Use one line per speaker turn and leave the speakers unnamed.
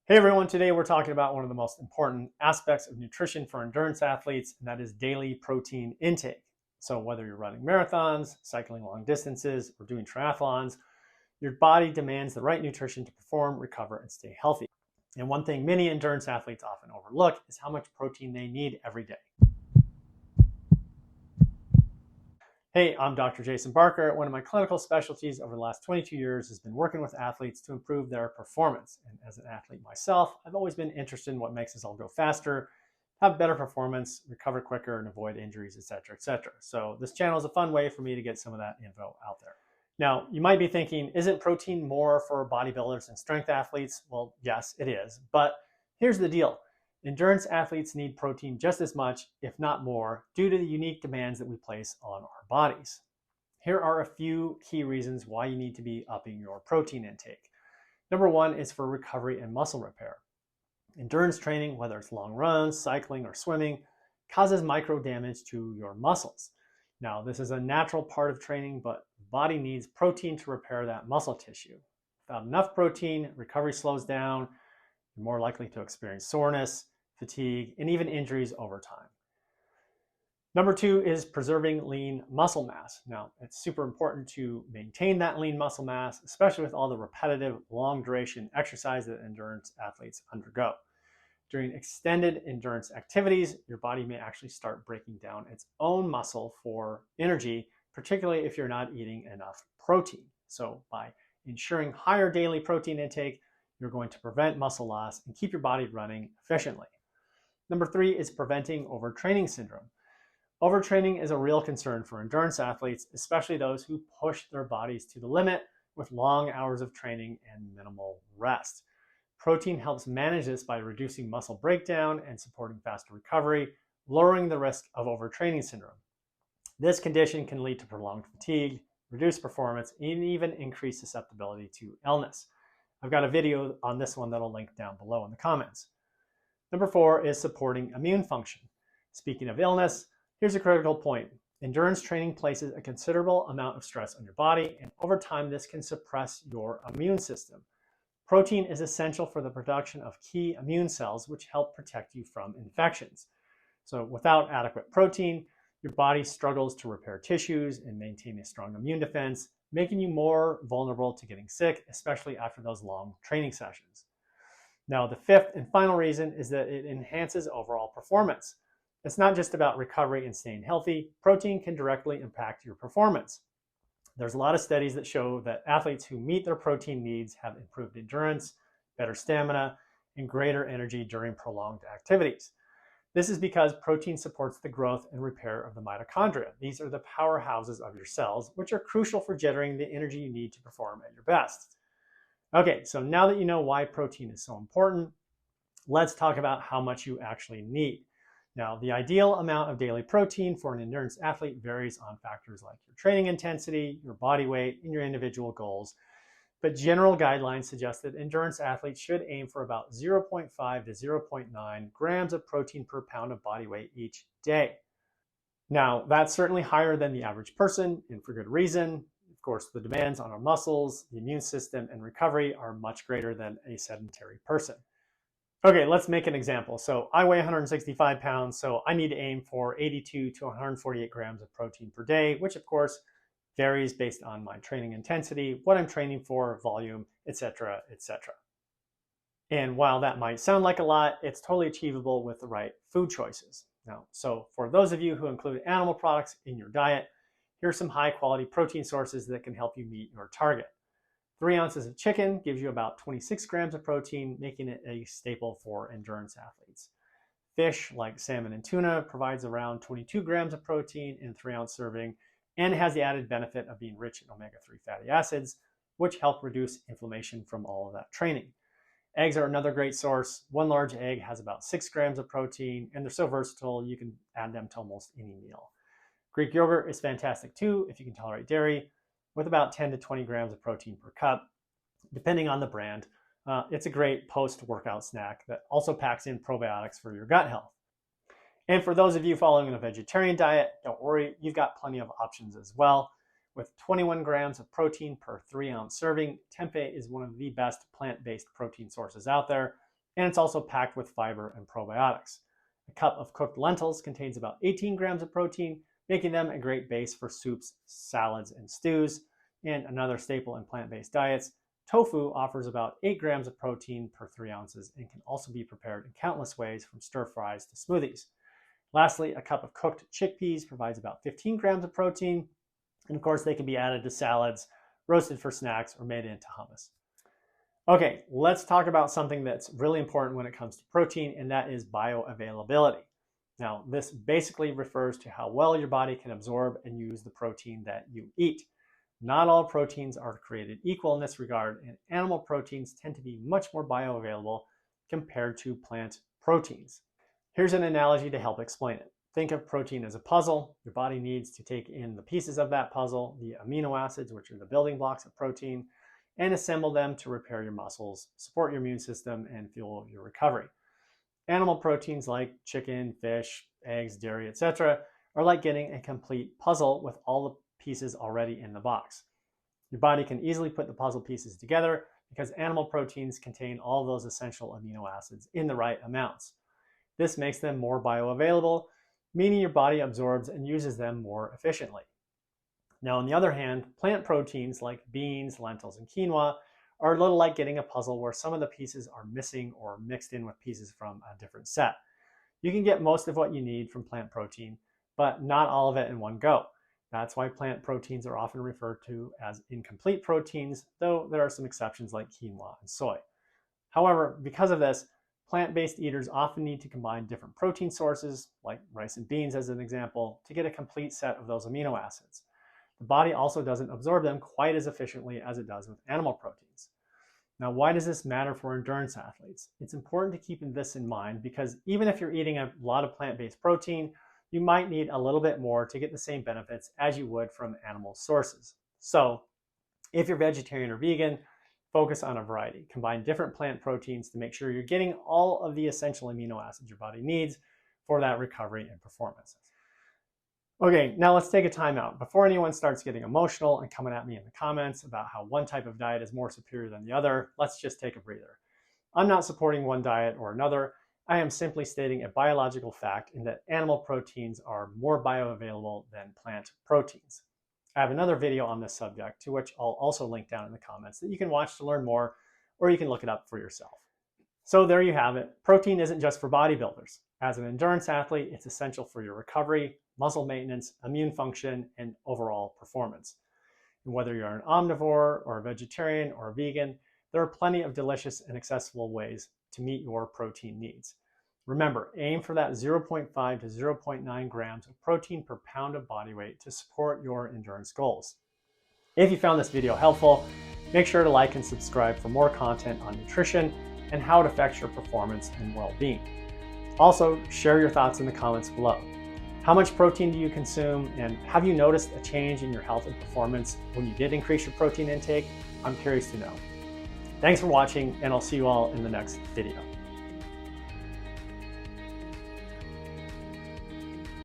Hey everyone, today we're talking about one of the most important aspects of nutrition for endurance athletes, and that is daily protein intake. So whether you're running marathons, cycling long distances, or doing triathlons, your body demands the right nutrition to perform, recover, and stay healthy. And one thing many endurance athletes often overlook is how much protein they need every day. Hey, I'm Dr. Jason Barker. One of my clinical specialties over the last 22 years has been working with athletes to improve their performance. And as an athlete myself, I've always been interested in what makes us all go faster, have better performance, recover quicker, and avoid injuries, etc., etc. So this channel is a fun way for me to get some of that info out there. Now, you might be thinking, isn't protein more for bodybuilders and strength athletes? Well, yes, it is. But here's the deal. Endurance athletes need protein just as much, if not more, due to the unique demands that we place on our bodies. Here are a few key reasons why you need to be upping your protein intake. Number one is for recovery and muscle repair. Endurance training, whether it's long runs, cycling, or swimming, causes micro damage to your muscles. Now, this is a natural part of training, but the body needs protein to repair that muscle tissue. Without enough protein, recovery slows down. You're more likely to experience soreness, fatigue, and even injuries over time. Number two is preserving lean muscle mass. Now, it's super important to maintain that lean muscle mass, especially with all the repetitive, long duration exercise that endurance athletes undergo. During extended endurance activities, your body may actually start breaking down its own muscle for energy, particularly if you're not eating enough protein. So by ensuring higher daily protein intake, you're going to prevent muscle loss and keep your body running efficiently. Number three is preventing overtraining syndrome. Overtraining is a real concern for endurance athletes, especially those who push their bodies to the limit with long hours of training and minimal rest. Protein helps manage this by reducing muscle breakdown and supporting faster recovery, lowering the risk of overtraining syndrome. This condition can lead to prolonged fatigue, reduced performance, and even increased susceptibility to illness. I've got a video on this one that'll link down below in the comments. Number four is supporting immune function. Speaking of illness, here's a critical point. Endurance training places a considerable amount of stress on your body, and over time, this can suppress your immune system. Protein is essential for the production of key immune cells, which help protect you from infections. So without adequate protein, your body struggles to repair tissues and maintain a strong immune defense, making you more vulnerable to getting sick, especially after those long training sessions. Now, the fifth and final reason is that it enhances overall performance. It's not just about recovery and staying healthy. Protein can directly impact your performance. There's a lot of studies that show that athletes who meet their protein needs have improved endurance, better stamina, and greater energy during prolonged activities. This is because protein supports the growth and repair of the mitochondria. These are the powerhouses of your cells, which are crucial for generating the energy you need to perform at your best. Okay, so now that you know why protein is so important, let's talk about how much you actually need. Now, the ideal amount of daily protein for an endurance athlete varies on factors like your training intensity, your body weight, and your individual goals. But general guidelines suggest that endurance athletes should aim for about 0.5 to 0.9 grams of protein per pound of body weight each day. Now, that's certainly higher than the average person, and for good reason. Of course, the demands on our muscles, the immune system, and recovery are much greater than a sedentary person. Okay, let's make an example. So I weigh 165 pounds, so I need to aim for 82 to 148 grams of protein per day, which of course varies based on my training intensity, what I'm training for, volume, etc., etc. And while that might sound like a lot, it's totally achievable with the right food choices. Now, so for those of you who include animal products in your diet, here are some high quality protein sources that can help you meet your target. 3 ounces of chicken gives you about 26 grams of protein, making it a staple for endurance athletes. Fish like salmon and tuna provides around 22 grams of protein in a 3-ounce serving and has the added benefit of being rich in omega-3 fatty acids, which help reduce inflammation from all of that training. Eggs are another great source. 1 large egg has about 6 grams of protein, and they're so versatile you can add them to almost any meal. Greek yogurt is fantastic too if you can tolerate dairy, with about 10 to 20 grams of protein per cup, depending on the brand. It's a great post-workout snack that also packs in probiotics for your gut health. And for those of you following a vegetarian diet, don't worry, you've got plenty of options as well. With 21 grams of protein per 3-ounce serving, tempeh is one of the best plant-based protein sources out there. and it's also packed with fiber and probiotics. A cup of cooked lentils contains about 18 grams of protein, making them a great base for soups, salads, and stews. And another staple in plant-based diets, tofu offers about 8 grams of protein per 3 ounces and can also be prepared in countless ways, from stir fries to smoothies. Lastly, a cup of cooked chickpeas provides about 15 grams of protein, and of course they can be added to salads, roasted for snacks, or made into hummus. Okay, let's talk about something that's really important when it comes to protein, and that is bioavailability. Now, this basically refers to how well your body can absorb and use the protein that you eat. Not all proteins are created equal in this regard, and animal proteins tend to be much more bioavailable compared to plant proteins. Here's an analogy to help explain it. Think of protein as a puzzle. Your body needs to take in the pieces of that puzzle, the amino acids, which are the building blocks of protein, and assemble them to repair your muscles, support your immune system, and fuel your recovery. Animal proteins like chicken, fish, eggs, dairy, etc. are like getting a complete puzzle with all the pieces already in the box. Your body can easily put the puzzle pieces together because animal proteins contain all those essential amino acids in the right amounts. This makes them more bioavailable, meaning your body absorbs and uses them more efficiently. Now, on the other hand, plant proteins like beans, lentils, and quinoa are a little like getting a puzzle where some of the pieces are missing or mixed in with pieces from a different set. You can get most of what you need from plant protein, but not all of it in one go. That's why plant proteins are often referred to as incomplete proteins, though there are some exceptions like quinoa and soy. However, because of this, plant-based eaters often need to combine different protein sources, like rice and beans as an example, to get a complete set of those amino acids. The body also doesn't absorb them quite as efficiently as it does with animal proteins. Now, why does this matter for endurance athletes? It's important to keep this in mind because even if you're eating a lot of plant-based protein, you might need a little bit more to get the same benefits as you would from animal sources. So, if you're vegetarian or vegan, focus on a variety. Combine different plant proteins to make sure you're getting all of the essential amino acids your body needs for that recovery and performance. Okay, now let's take a time out. Before anyone starts getting emotional and coming at me in the comments about how one type of diet is more superior than the other, let's just take a breather. I'm not supporting one diet or another. I am simply stating a biological fact in that animal proteins are more bioavailable than plant proteins. I have another video on this subject, to which I'll also link down in the comments, that you can watch to learn more, or you can look it up for yourself. So there you have it. Protein isn't just for bodybuilders. As an endurance athlete, it's essential for your recovery, muscle maintenance, immune function, and overall performance. And whether you're an omnivore or a vegetarian or a vegan, there are plenty of delicious and accessible ways to meet your protein needs. Remember, aim for that 0.5 to 0.9 grams of protein per pound of body weight to support your endurance goals. If you found this video helpful, make sure to like and subscribe for more content on nutrition and how it affects your performance and well-being. Also, share your thoughts in the comments below. How much protein do you consume, and have you noticed a change in your health and performance when you did increase your protein intake? I'm curious to know. Thanks for watching, and I'll see you all in the next video.